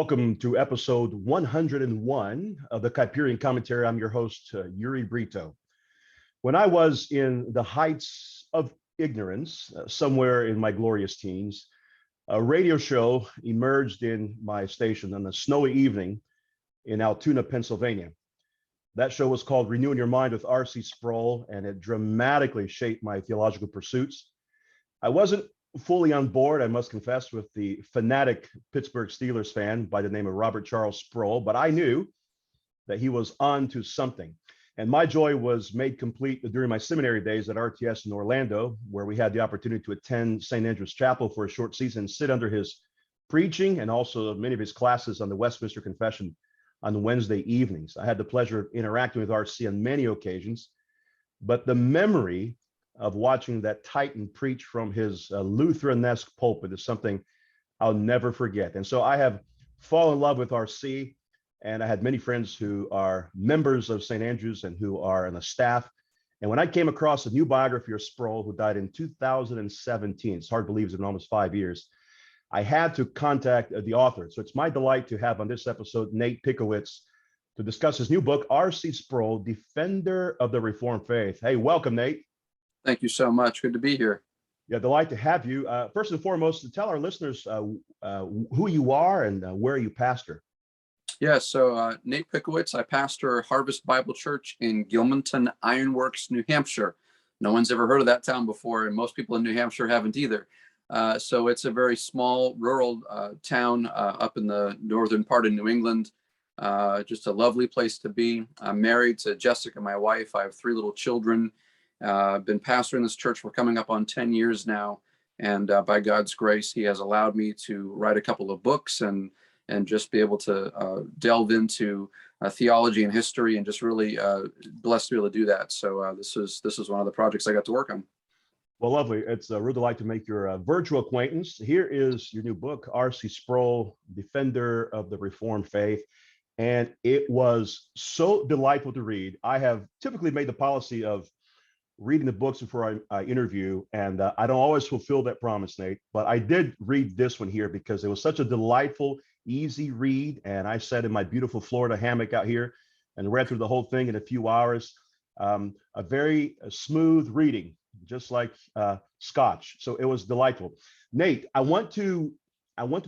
Welcome to episode 101 of the Kuyperian Commentary. I'm your host, Yuri Brito. When I was in the heights of ignorance, somewhere in my glorious teens, a radio show emerged in my station on a snowy evening in Altoona, Pennsylvania. That show was called Renewing Your Mind with RC Sproul, and it dramatically shaped my theological pursuits. I wasn't fully on board, I must confess, with the fanatic Pittsburg Steelers fan by the name of Robert Charles Sproul, but I knew that he was on to something. And my joy was made complete during my seminary days at RTS in Orlando, where we had the opportunity to attend St. Andrew's Chapel for a short season, sit under his preaching and also many of his classes on the Westminster Confession on Wednesday evenings. I had the pleasure of interacting with RC on many occasions, but the memory of watching that Titan preach from his Lutheranesque pulpit is something I'll never forget. And so I have fallen in love with RC, and I had many friends who are members of St. Andrew's and who are on the staff. And when I came across a new biography of Sproul, who died in 2017, it's hard to believe it's been almost 5 years, I had to contact the author. So it's my delight to have on this episode Nate Pickowicz to discuss his new book, RC Sproul, Defender of the Reformed Faith. Hey, welcome, Nate. Thank you so much. Good to be here. Yeah, delight to have you. First and foremost, to tell our listeners who you are and where you pastor. Yeah, so Nate Pickowicz, I pastor Harvest Bible Church in Gilmanton Ironworks, New Hampshire. No one's ever heard of that town before, and most people in New Hampshire haven't either. So it's a very small rural town up in the northern part of New England. Just a lovely place to be. I'm married to Jessica, my wife. I have 3 little children. I've been pastoring this church for coming up on 10 years now. And by God's grace, he has allowed me to write a couple of books and just be able to delve into theology and history, and just really blessed to be able to do that. So this is one of the projects I got to work on. Well, lovely. It's a real delight to make your virtual acquaintance. Here is your new book, RC Sproul, Defender of the Reformed Faith. And it was so delightful to read. I have typically made the policy of reading the books before I interview, and I don't always fulfill that promise, Nate, but I did read this one here because it was such a delightful, easy read. And I sat in my beautiful Florida hammock out here and read through the whole thing in a few hours. A very smooth reading, just like Scotch. So it was delightful. Nate, I want to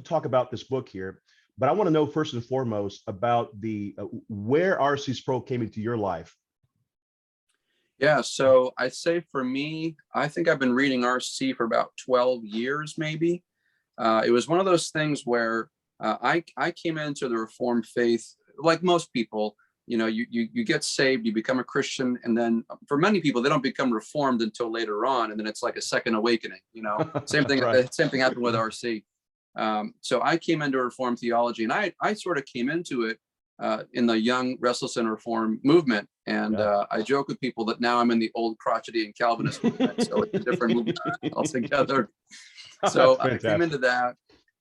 talk about this book here, but I want to know first and foremost about the where RC Sproul came into your life. Yeah, so I'd say for me, I think I've been reading RC for about 12 years, maybe. It was one of those things where I came into the Reformed faith, like most people. You know, you get saved, you become a Christian, and then for many people, they don't become Reformed until later on, and then it's like a second awakening. You know, same thing. Right. Same thing happened with RC. So I came into Reformed theology, and I sort of came into it in the young, restless, and Reformed movement. And I joke with people that now I'm in the old crotchety and Calvinist movement, so it's a different movement altogether. So I came into that.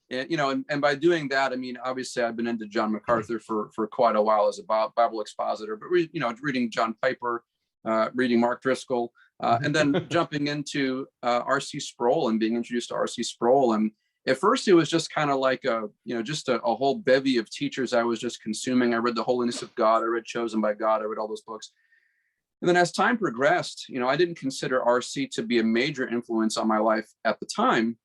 And, you know, and by doing that, I mean, obviously I've been into John MacArthur for quite a while as a Bible expositor, but reading John Piper, reading Mark Driscoll, and then jumping into RC Sproul and being introduced to RC Sproul. And at first it was just kind of like a whole bevy of teachers I was just consuming. I read The Holiness of God, I read Chosen by God, I read all those books. And then as time progressed, you know, I didn't consider RC to be a major influence on my life at the time.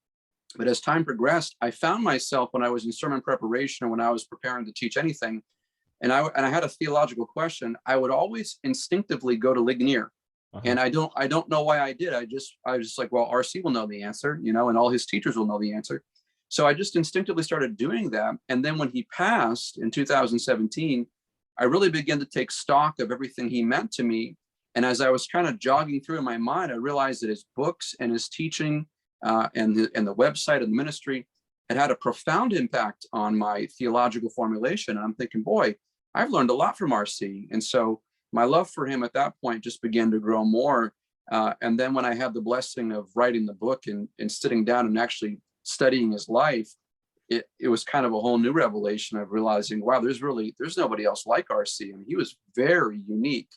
But as time progressed, I found myself when I was in sermon preparation or when I was preparing to teach anything, and I had a theological question, I would always instinctively go to Ligonier. And I don't know why I did. I was just like, well, RC will know the answer, you know, and all his teachers will know the answer. So I just instinctively started doing that. And then when he passed in 2017, I really began to take stock of everything he meant to me. And as I was kind of jogging through in my mind, I realized that his books and his teaching and the website and the ministry had a profound impact on my theological formulation. And I'm thinking, boy, I've learned a lot from RC. And so my love for him at that point just began to grow more. And then when I had the blessing of writing the book and sitting down and actually studying his life, it was kind of a whole new revelation of realizing, wow, there's nobody else like RC. I mean, he was very unique.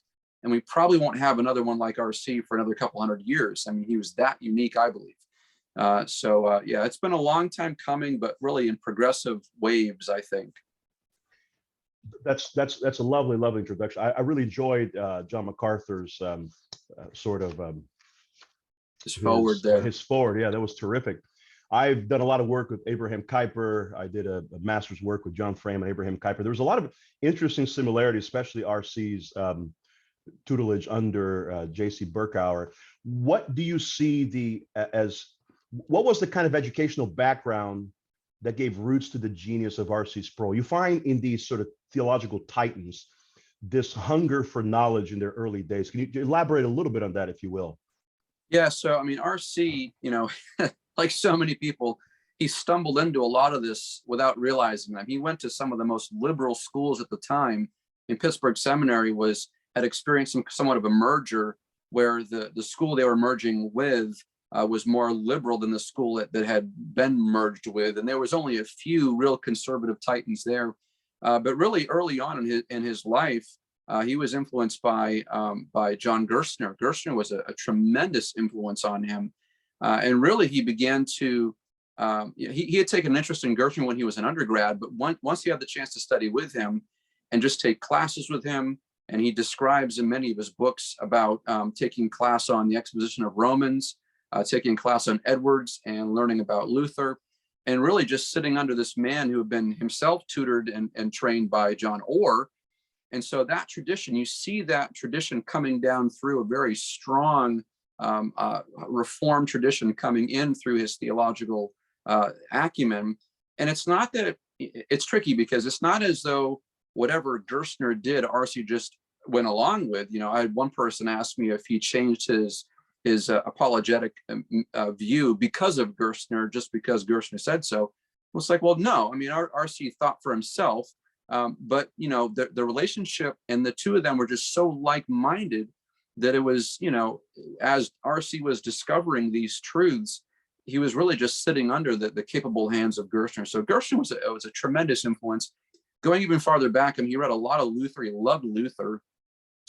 And we probably won't have another one like RC for another couple hundred years. I mean, he was that unique, I believe. Yeah, it's been a long time coming, but really in progressive waves, I think. That's a lovely introduction. I really enjoyed John MacArthur's His forward there. his forward. Yeah, that was terrific. I've done a lot of work with Abraham Kuyper. I did a master's work with John Frame and Abraham Kuyper. There was a lot of interesting similarities, especially RC's tutelage under J.C. Berkouwer. What do you see what was the kind of educational background that gave roots to the genius of RC Sproul? You find in these sort of theological titans this hunger for knowledge in their early days. Can you elaborate a little bit on that, if you will? Yeah, so I mean, RC, like so many people, he stumbled into a lot of this without realizing that. He went to some of the most liberal schools at the time. In Pittsburg Seminary had experienced somewhat of a merger where the school they were merging with was more liberal than the school that had been merged with. And there was only a few real conservative titans there. But really early on in his life, he was influenced by John Gerstner. Gerstner was a tremendous influence on him. And really he began to, he had taken an interest in Gerstner when he was an undergrad, but once he had the chance to study with him and just take classes with him, and he describes in many of his books about taking class on the exposition of Romans, taking class on Edwards and learning about Luther, and really just sitting under this man who had been himself tutored and trained by John Orr. And so that tradition, you see that tradition coming down through a very strong Reformed tradition coming in through his theological acumen. And it's not that it's tricky, because it's not as though whatever Gerstner did, RC just went along with. I had one person ask me if he changed his apologetic view because of Gerstner, just because Gerstner said so. It's like, well, no, I mean, RC thought for himself, but the relationship and the two of them were just so like-minded that it was, as RC was discovering these truths, he was really just sitting under the capable hands of Gerstner. So Gerstner was a tremendous influence. Going even farther back, he read a lot of Luther. He loved Luther.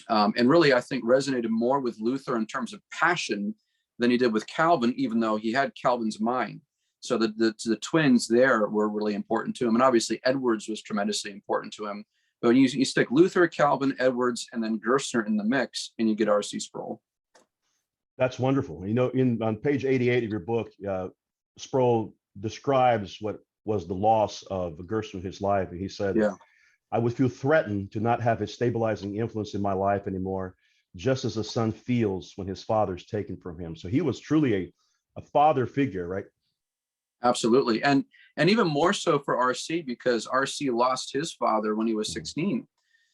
And really, I think, resonated more with Luther in terms of passion than he did with Calvin, even though he had Calvin's mind. So the twins there were really important to him. And obviously, Edwards was tremendously important to him. But when you stick Luther, Calvin, Edwards, and then Gerstner in the mix, and you get RC Sproul. That's wonderful. On page 88 of your book, Sproul describes what was the loss of Gerstner in his life. And he said, yeah, I would feel threatened to not have his stabilizing influence in my life anymore, just as a son feels when his father's taken from him. So he was truly a father figure, right? Absolutely. And even more so for RC, because RC lost his father when he was 16.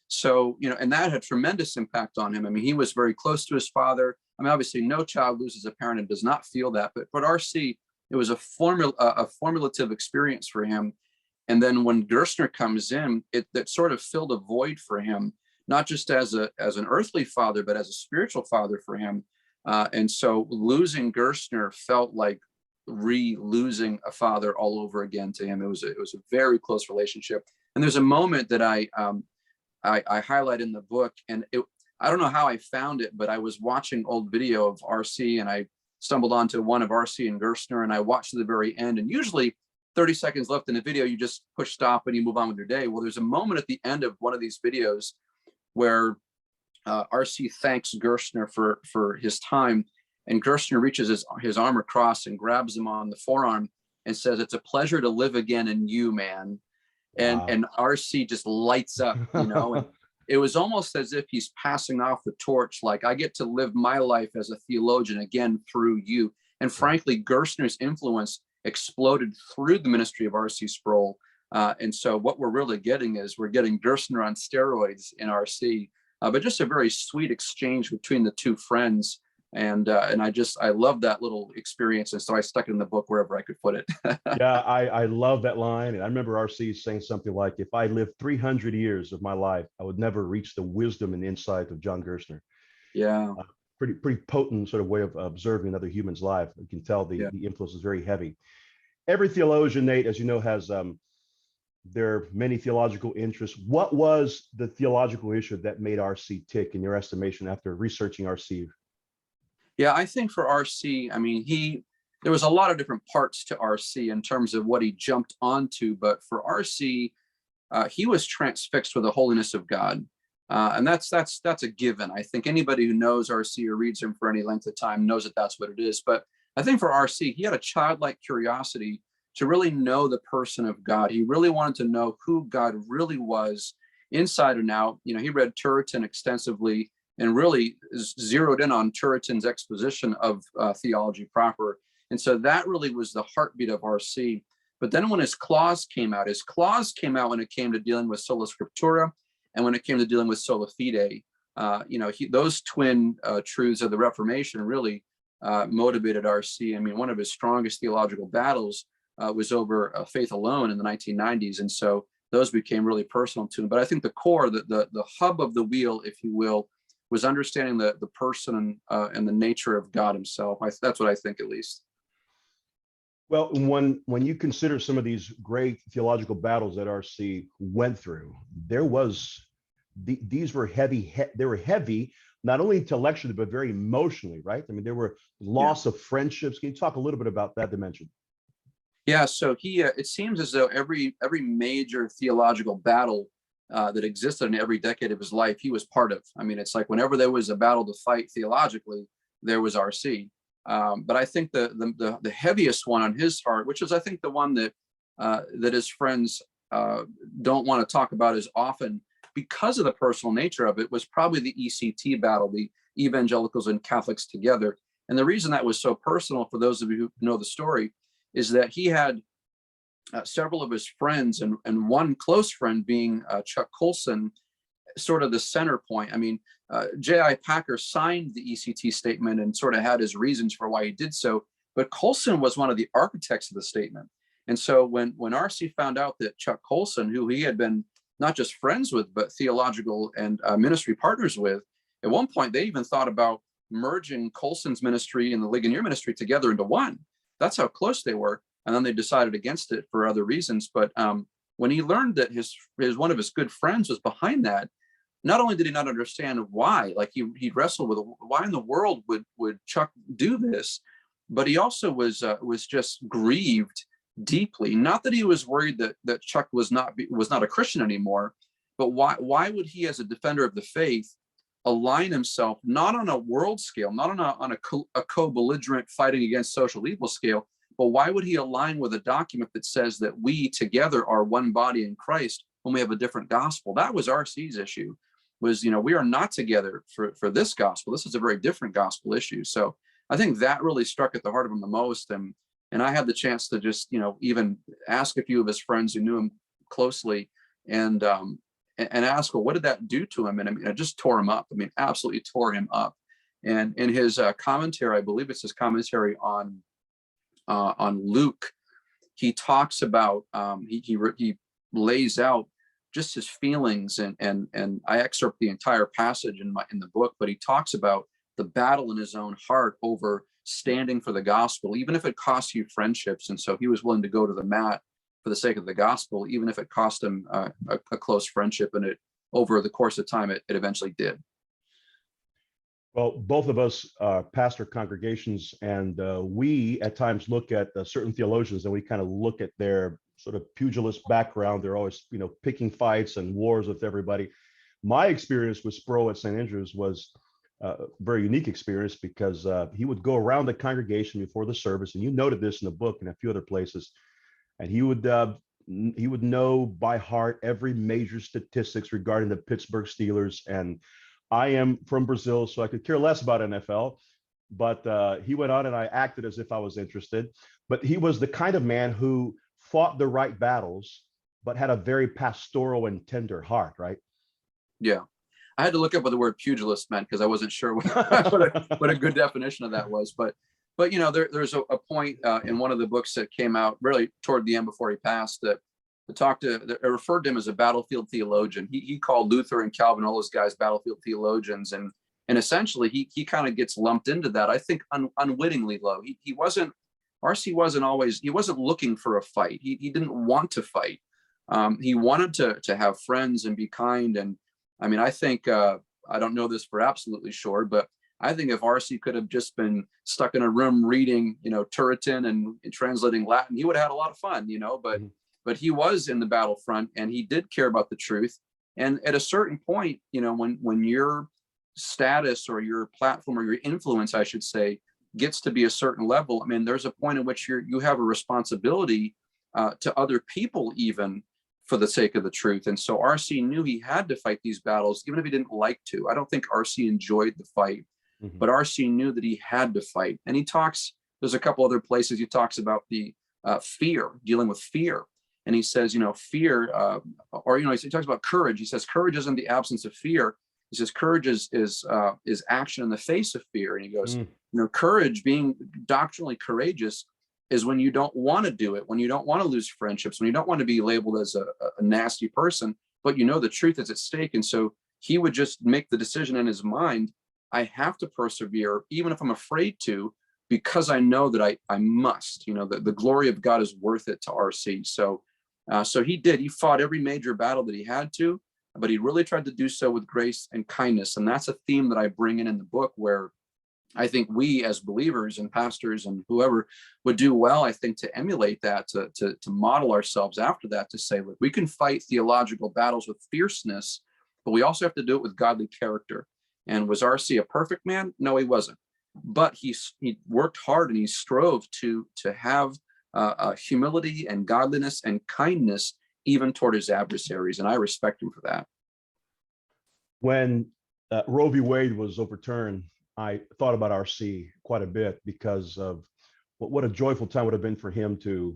So, and that had tremendous impact on him. He was very close to his father. Obviously no child loses a parent and does not feel that, but RC, it was a formulative experience for him. And then when Gerstner comes in, that sort of filled a void for him, not just as an earthly father, but as a spiritual father for him. And so losing Gerstner felt like losing a father all over again to him. It was a very close relationship. And there's a moment that I highlight in the book, and I don't know how I found it, but I was watching old video of RC, and I stumbled onto one of RC and Gerstner, and I watched to the very end. And usually 30 seconds left in the video, you just push stop and you move on with your day. Well, there's a moment at the end of one of these videos where RC thanks Gerstner for his time, and Gerstner reaches his arm across and grabs him on the forearm and says, "It's a pleasure to live again in you, man." And wow. And RC just lights up, and it was almost as if he's passing off the torch, like, I get to live my life as a theologian again through you. And frankly, Gerstner's influence exploded through the ministry of RC Sproul. And so what we're really getting is we're getting Gerstner on steroids in RC, but just a very sweet exchange between the two friends. And I love that little experience. And so I stuck it in the book wherever I could put it. Yeah, I love that line. And I remember RC saying something like, if I lived 300 years of my life, I would never reach the wisdom and insight of John Gerstner. Yeah. Pretty potent sort of way of observing another human's life. You can tell the influence is very heavy. Every theologian, Nate, as you know, has there are many theological interests. What was the theological issue that made RC tick in your estimation after researching RC? Yeah, I think for RC, there was a lot of different parts to RC in terms of what he jumped onto. But for RC, he was transfixed with the holiness of God. And that's a given. I think anybody who knows RC or reads him for any length of time knows that that's what it is. But I think for RC, he had a childlike curiosity to really know the person of God. He really wanted to know who God really was inside and out. You know, he read Turretin extensively and really zeroed in on Turretin's exposition of theology proper. And so that really was the heartbeat of RC. But then when his clause came out when it came to dealing with sola scriptura and when it came to dealing with sola fide. Those twin truths of the Reformation really motivated RC. I mean, one of his strongest theological battles was over faith alone in the 1990s. And so those became really personal to him. But I think the core, the hub of the wheel, if you will, was understanding the person and the nature of God himself. That's what I think, at least. Well, when you consider some of these great theological battles that RC went through, these were heavy. They were heavy, not only intellectually, but very emotionally, right? I mean, there were loss of friendships. Can you talk a little bit about that dimension? Yeah, so it seems as though every major theological battle that existed in every decade of his life, he was part of. I mean, it's like whenever there was a battle to fight theologically, there was RC. But I think the heaviest one on his heart, which is I think the one that his friends don't want to talk about as often because of the personal nature of it, was probably the ECT battle, the evangelicals and Catholics together. And the reason that was so personal, for those of you who know the story, is that he had several of his friends, and one close friend being Chuck Colson, sort of the center point. I mean, J.I. Packer signed the ECT statement and sort of had his reasons for why he did so, but Colson was one of the architects of the statement. And so when RC found out that Chuck Colson, who he had been not just friends with, but theological and ministry partners with, at one point they even thought about merging Colson's ministry and the Ligonier ministry together into one. That's how close they were. And then they decided against it for other reasons. But when he learned that his one of his good friends was behind that, not only did he not understand why, like he wrestled with why in the world would Chuck do this, but he also was just grieved deeply. Not that he was worried that Chuck was not a Christian anymore, but why would he, as a defender of the faith, align himself not on a world scale, not on a co-belligerent fighting against social evil scale, but why would he align with a document that says that we together are one body in Christ when we have a different gospel? That was RC's issue, was, we are not together for this gospel. This is a very different gospel issue. So I think that really struck at the heart of him the most. And I had the chance to just, even ask a few of his friends who knew him closely and ask, well, what did that do to him? And I mean, it just tore him up. I mean, absolutely tore him up. And in his commentary, I believe it's his commentary on Luke, he talks about, he lays out just his feelings, and I excerpt the entire passage in the book, but he talks about the battle in his own heart over standing for the gospel, even if it costs you friendships. And so he was willing to go to the mat for the sake of the gospel, even if it cost him a close friendship. And it, over the course of time, it eventually did. Well, both of us pastor congregations, and we at times look at certain theologians, and we kind of look at their sort of pugilist background. They're always, picking fights and wars with everybody. My experience with Sproul at St. Andrews was a very unique experience, because he would go around the congregation before the service, and you noted this in the book and a few other places, and he would know by heart every major statistics regarding the Pittsburgh Steelers. And I am from Brazil, so I could care less about NFL, but he went on, and I acted as if I was interested. But he was the kind of man who fought the right battles, but had a very pastoral and tender heart, right? Yeah. I had to look up what the word pugilist meant, because I wasn't sure what a good definition of that was. But there's a point in one of the books that came out really toward the end before he passed that referred to him as a battlefield theologian. He called Luther and Calvin, all those guys, battlefield theologians, and essentially he kind of gets lumped into that. I think unwittingly, though. RC wasn't looking for a fight. He didn't want to fight. He wanted to have friends and be kind. And I mean, I think I don't know this for absolutely sure, but I think if RC could have just been stuck in a room reading, Turretin and translating Latin, he would have had a lot of fun, but he was in the battlefront and he did care about the truth. And at a certain point, when your status or your platform or your influence, I should say, gets to be a certain level, I mean, there's a point in which you have a responsibility to other people, even for the sake of the truth. And so RC knew he had to fight these battles, even if he didn't like to. I don't think RC enjoyed the fight, but RC knew that he had to fight. And there's a couple other places he talks about the fear, dealing with fear. And he says, fear, he talks about courage. He says, courage isn't the absence of fear. He says, courage is action in the face of fear. And he goes, courage, being doctrinally courageous, is when you don't want to do it, when you don't want to lose friendships, when you don't want to be labeled as a nasty person, but the truth is at stake. And so he would just make the decision in his mind, I have to persevere, even if I'm afraid to, because I know that I must, the glory of God is worth it to RC. So he did. He fought every major battle that he had to, but he really tried to do so with grace and kindness. And that's a theme that I bring in the book, where I think we as believers and pastors and whoever would do well, I think, to emulate that, to model ourselves after that, to say, look, we can fight theological battles with fierceness, but we also have to do it with godly character. And was RC a perfect man? No, he wasn't. But he worked hard and he strove to have humility and godliness and kindness even toward his adversaries. And I respect him for that. When Roe v. Wade was overturned, I thought about RC quite a bit because of what a joyful time would have been for him to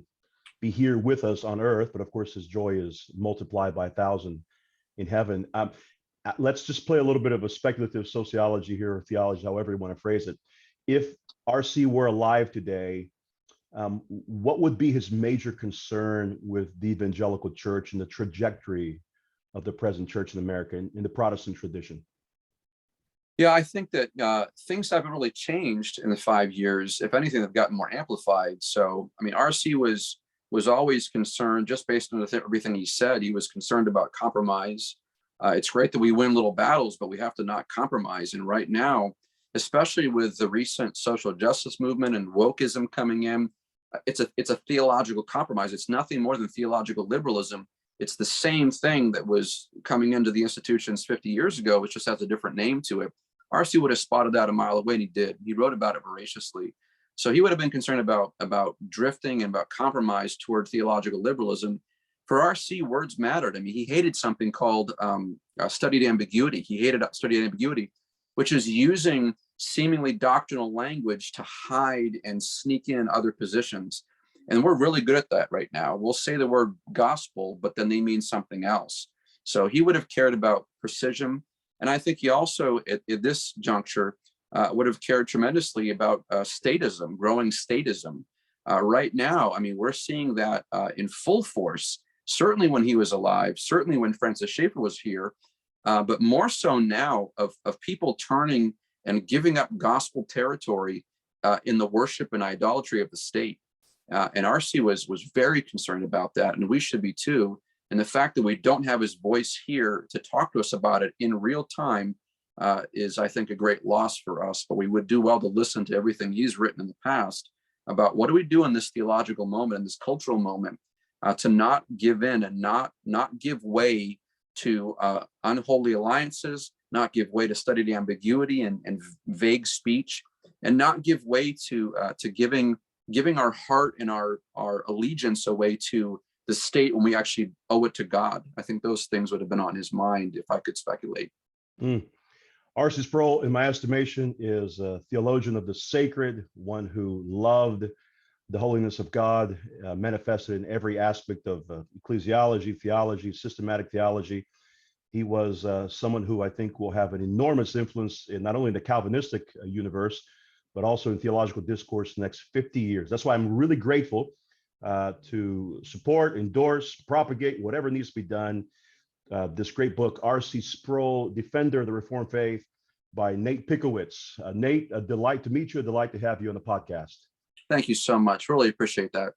be here with us on earth. But of course, his joy is multiplied by 1,000 in heaven. Let's just play a little bit of a speculative sociology here, or theology, however you want to phrase it. If RC were alive today, what would be his major concern with the evangelical church and the trajectory of the present church in America in the Protestant tradition? Yeah, I think that things haven't really changed in the 5 years. If anything, they've gotten more amplified. So, I mean, RC was always concerned, just based on everything he said, he was concerned about compromise. It's great that we win little battles, but we have to not compromise. And right now, especially with the recent social justice movement and wokeism coming in, it's a theological compromise. It's nothing more than theological liberalism. It's the same thing that was coming into the institutions 50 years ago, which just has a different name to it. RC would have spotted that a mile away, and he did. He wrote about it voraciously. So he would have been concerned about drifting and about compromise toward theological liberalism. For RC, words mattered. I mean, he hated something called studied ambiguity. He hated studied ambiguity, which is using seemingly doctrinal language to hide and sneak in other positions. And we're really good at that right now. We'll say the word gospel, but then they mean something else. So he would have cared about precision. And I think he also, at this juncture, would have cared tremendously about statism, growing statism. Right now, I mean, we're seeing that in full force, certainly when he was alive, certainly when Francis Schaeffer was here, but more so now of people turning and giving up gospel territory in the worship and idolatry of the state. And RC was very concerned about that, and we should be too. And the fact that we don't have his voice here to talk to us about it in real time is, I think, a great loss for us. But we would do well to listen to everything he's written in the past about what do we do in this theological moment, in this cultural moment, to not give in and not give way to unholy alliances, not give way to studied ambiguity and vague speech, and not give way to giving our heart and our allegiance away to the state when we actually owe it to God. I think those things would have been on his mind if I could speculate. RC Sproul, in my estimation, is a theologian of the sacred, one who loved the holiness of God, manifested in every aspect of ecclesiology, theology, systematic theology. He was someone who I think will have an enormous influence in not only the Calvinistic universe, but also in theological discourse the next 50 years. That's why I'm really grateful to support, endorse, propagate, whatever needs to be done. This great book, RC Sproul, Defender of the Reformed Faith, by Nate Pickowicz. Nate, a delight to meet you, a delight to have you on the podcast. Thank you so much. Really appreciate that.